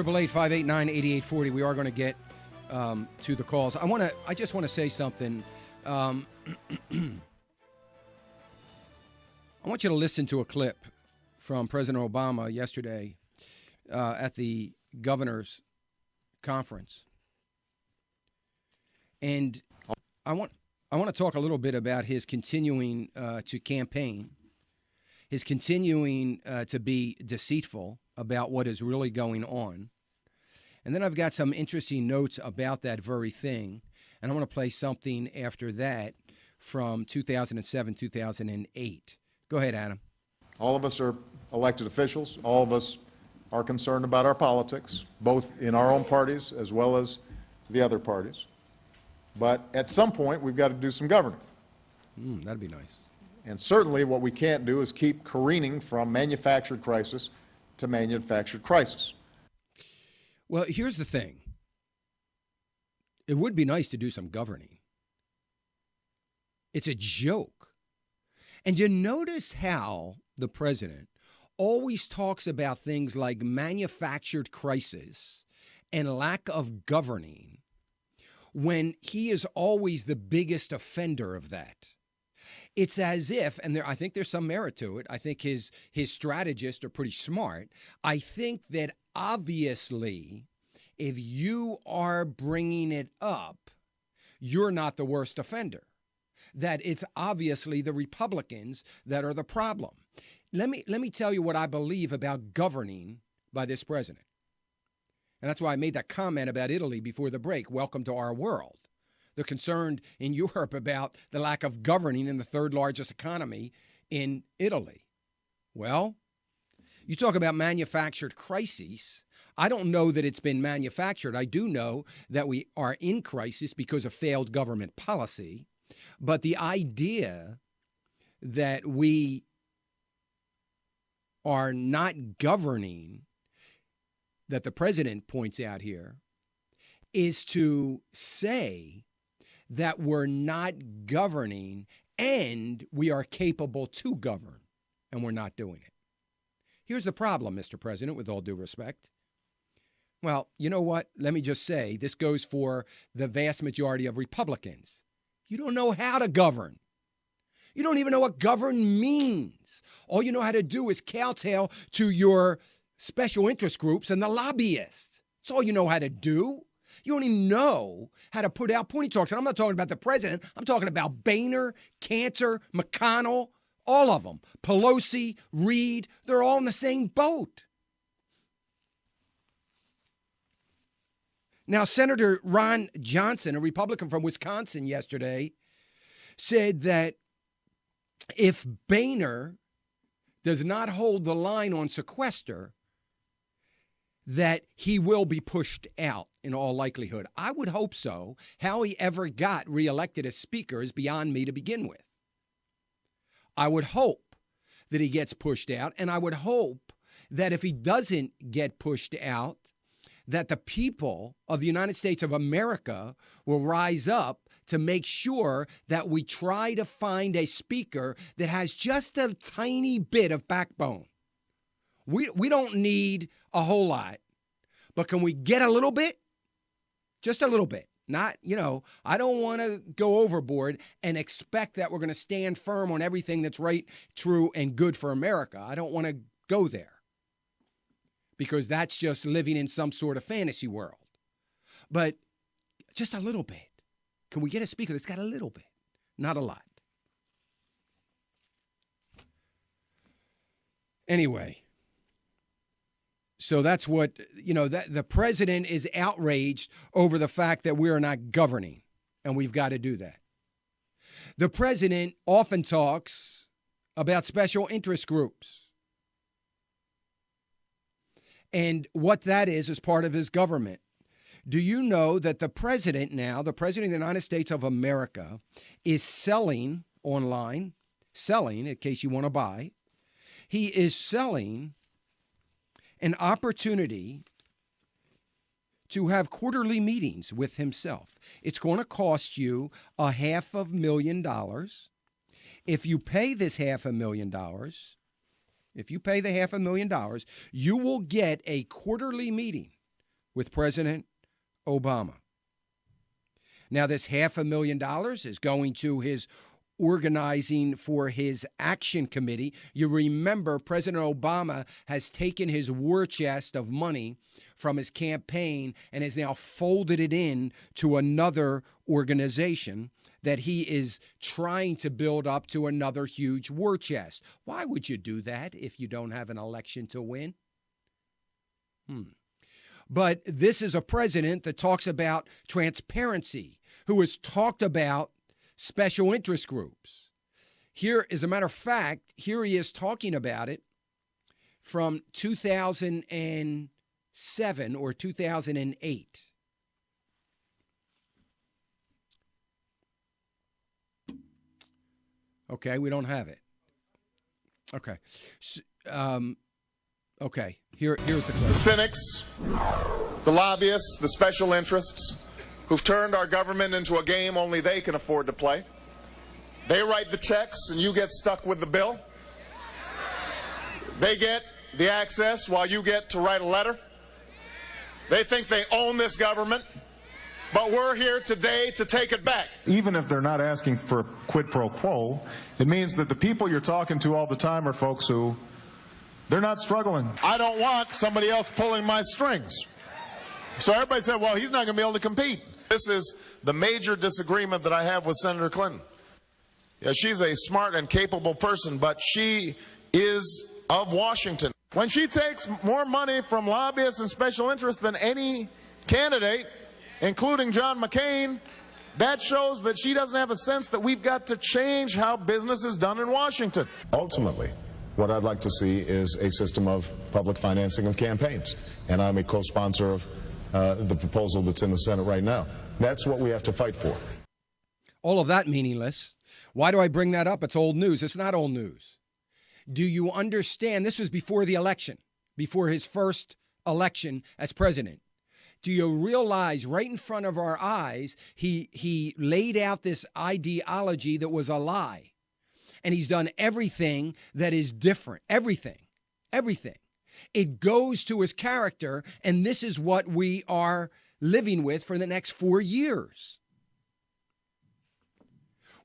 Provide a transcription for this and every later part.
888-589-8840. We are going to get to the calls. I just want to say something. I want you to listen to a clip from President Obama yesterday at the governor's conference. And I want to talk a little bit about his continuing to campaign, his continuing to be deceitful about what is really going on. And then I've got some interesting notes about that very thing. And I want to play something after that from 2007, 2008. Go ahead, Adam. All of us are elected officials. All of us are concerned about our politics, both in our own parties as well as the other parties. But at some point, we've got to do some governing. That'd be nice. And certainly what we can't do is keep careening from manufactured crisis to manufactured crisis. Well, here's the thing. It would be nice to do some governing. It's a joke. And you notice how the president always talks about things like manufactured crisis and lack of governing when he is always the biggest offender of that. It's as if, and I think there's some merit to it, I think his strategists are pretty smart. I think that obviously, if you are bringing it up, you're not the worst offender. That it's obviously the Republicans that are the problem. Let me tell you what I believe about governing by this president. And that's why I made that comment about Italy before the break. Welcome to our world. They're concerned in Europe about the lack of governing in the third largest economy in Italy. Well, you talk about manufactured crises. I don't know that it's been manufactured. I do know that we are in crisis because of failed government policy. But the idea that we are not governing, that the president points out here, is to say that we're not governing and we are capable to govern, and we're not doing it. Here's the problem, Mr. President, with all due respect. Well, you know what? Let me just say, this goes for the vast majority of Republicans. You don't know how to govern. You don't even know what govern means. All you know how to do is kowtow to your special interest groups and the lobbyists. That's all you know how to do. You only know how to put out pointy talks. And I'm not talking about the president. I'm talking about Boehner, Cantor, McConnell, all of them. Pelosi, Reid, they're all in the same boat. Now, Senator Ron Johnson, a Republican from Wisconsin yesterday, said that if Boehner does not hold the line on sequester, that he will be pushed out in all likelihood. I would hope so. How he ever got reelected as speaker is beyond me to begin with. I would hope that he gets pushed out, and I would hope that if he doesn't get pushed out, that the people of the United States of America will rise up to make sure that we try to find a speaker that has just a tiny bit of backbone. We don't need a whole lot, but can we get a little bit? Just a little bit. Not, I don't want to go overboard and expect that we're going to stand firm on everything that's right, true, and good for America. I don't want to go there because that's just living in some sort of fantasy world. But just a little bit. Can we get a speaker that's got a little bit, not a lot? Anyway. So that's what, that the president is outraged over the fact that we are not governing, and we've got to do that. The president often talks about special interest groups and what that is part of his government. Do you know that the president now, the president of the United States of America, is selling online, in case you want to buy, he is selling an opportunity to have quarterly meetings with himself. It's going to cost you $500,000. If you pay this $500,000, you will get a quarterly meeting with President Obama. Now, this $500,000 is going to his organizing for his action committee. You remember President Obama has taken his war chest of money from his campaign and has now folded it in to another organization that he is trying to build up to another huge war chest. Why would you do that if you don't have an election to win? But this is a president that talks about transparency, who has talked about special interest groups. Here, as a matter of fact, here he is talking about it from 2007 or 2008. Okay, we don't have it. Okay. Okay, here's the clip. The cynics, the lobbyists, the special interests who've turned our government into a game only they can afford to play. They write the checks and you get stuck with the bill. They get the access while you get to write a letter. They think they own this government, but we're here today to take it back. Even if they're not asking for a quid pro quo, it means that the people you're talking to all the time are folks who, they're not struggling. I don't want somebody else pulling my strings. So everybody said, well, he's not going to be able to compete. This is the major disagreement that I have with Senator Clinton. Yeah, she's a smart and capable person, but she is of Washington. When she takes more money from lobbyists and special interests than any candidate, including John McCain, that shows that she doesn't have a sense that we've got to change how business is done in Washington. Ultimately, what I'd like to see is a system of public financing of campaigns. And I'm a co-sponsor of the proposal that's in the Senate right now. That's what we have to fight for. All of that meaningless. Why do I bring that up? It's old news. It's not old news. Do you understand? This was before the election, before his first election as president. Do you realize right in front of our eyes, he laid out this ideology that was a lie. And he's done everything that is different. Everything. It goes to his character, and this is what we are living with for the next 4 years.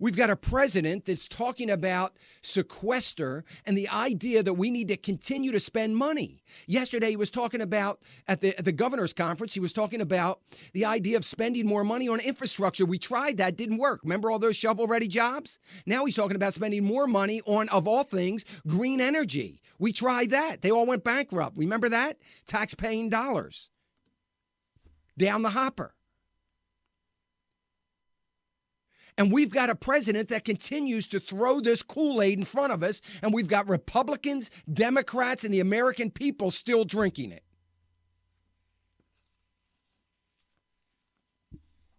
We've got a president that's talking about sequester and the idea that we need to continue to spend money. Yesterday, he was talking about, at the governor's conference, he was talking about the idea of spending more money on infrastructure. We tried that, didn't work. Remember all those shovel-ready jobs? Now he's talking about spending more money on, of all things, green energy. We tried that. They all went bankrupt. Remember that? Tax-paying dollars down the hopper. And we've got a president that continues to throw this Kool-Aid in front of us, and we've got Republicans, Democrats, and the American people still drinking it.